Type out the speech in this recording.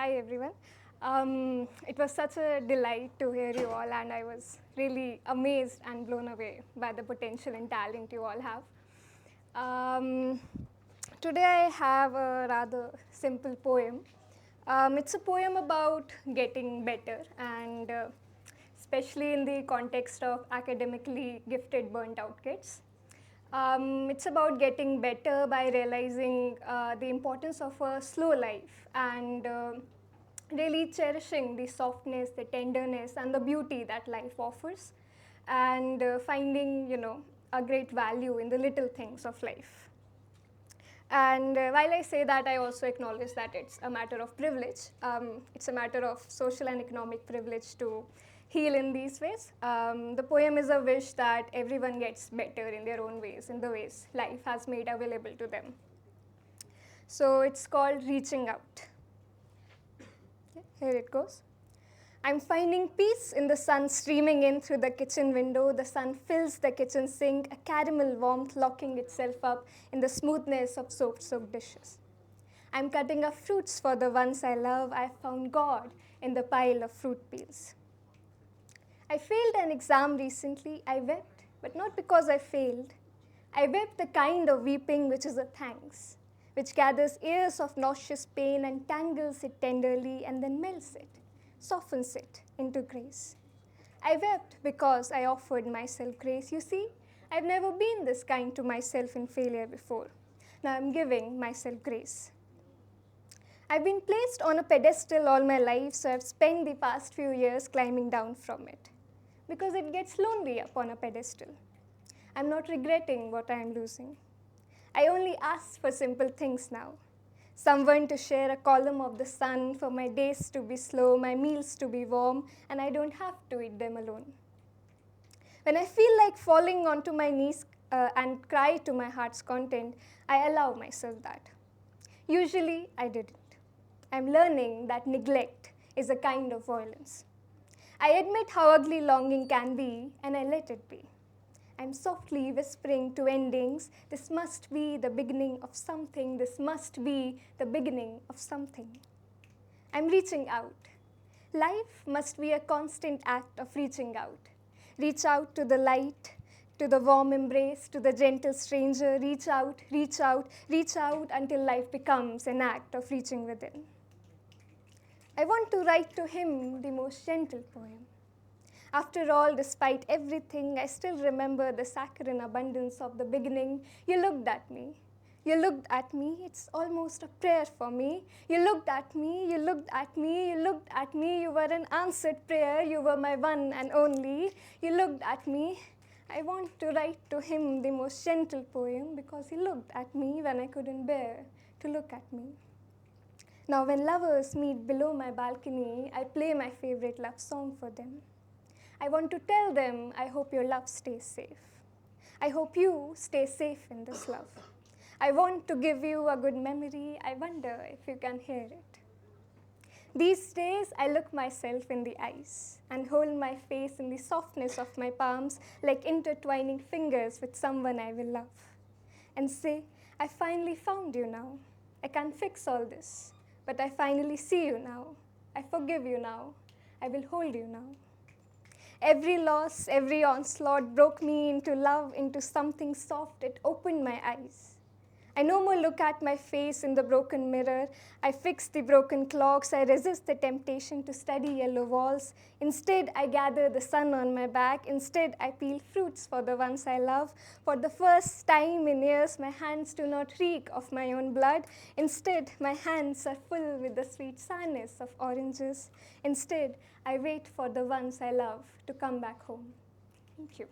Hi, everyone. It was such a delight to hear you all, and I was really amazed and blown away by the potential and talent you all have. Today I have a rather simple poem. It's a poem about getting better, and especially in the context of academically gifted burnt out kids. It's about getting better by realizing the importance of a slow life and really cherishing the softness, the tenderness, and the beauty that life offers, and finding, a great value in the little things of life. And while I say that, I also acknowledge that it's a matter of privilege. It's a matter of social and economic privilege to heal in these ways. The poem is a wish that everyone gets better in their own ways, in the ways life has made available to them. So it's called Reaching Out. Here it goes. I'm finding peace in the sun streaming in through the kitchen window. The sun fills the kitchen sink, a caramel warmth locking itself up in the smoothness of soap-soaked dishes. I'm cutting up fruits for the ones I love. I found God in the pile of fruit peels. I failed an exam recently. I wept, but not because I failed. I wept the kind of weeping which is a thanks, which gathers years of nauseous pain and tangles it tenderly and then melts it, softens it into grace. I wept because I offered myself grace. You see, I've never been this kind to myself in failure before. Now I'm giving myself grace. I've been placed on a pedestal all my life, so I've spent the past few years climbing down from it, because it gets lonely up on a pedestal. I'm not regretting what I am losing. I only ask for simple things now. Someone to share a column of the sun, for my days to be slow, my meals to be warm, and I don't have to eat them alone. When I feel like falling onto my knees and cry to my heart's content, I allow myself that. Usually, I didn't. I'm learning that neglect is a kind of violence. I admit how ugly longing can be, and I let it be. I'm softly whispering to endings, this must be the beginning of something, this must be the beginning of something. I'm reaching out. Life must be a constant act of reaching out. Reach out to the light, to the warm embrace, to the gentle stranger. Reach out, reach out, reach out until life becomes an act of reaching within. I want to write to him the most gentle poem. After all, despite everything, I still remember the saccharine abundance of the beginning. You looked at me. You looked at me. It's almost a prayer for me. You looked at me. You looked at me. You looked at me. You were an answered prayer. You were my one and only. You looked at me. I want to write to him the most gentle poem because he looked at me when I couldn't bear to look at me. Now, when lovers meet below my balcony, I play my favorite love song for them. I want to tell them, I hope your love stays safe. I hope you stay safe in this love. I want to give you a good memory. I wonder if you can hear it. These days, I look myself in the eyes and hold my face in the softness of my palms like intertwining fingers with someone I will love, and say, I finally found you now. I can't fix all this, but I finally see you now. I forgive you now. I will hold you now. Every loss, every onslaught broke me into love, into something soft. It opened my eyes. I no more look at my face in the broken mirror. I fix the broken clocks. I resist the temptation to study yellow walls. Instead, I gather the sun on my back. Instead, I peel fruits for the ones I love. For the first time in years, my hands do not reek of my own blood. Instead, my hands are full with the sweet sourness of oranges. Instead, I wait for the ones I love to come back home. Thank you.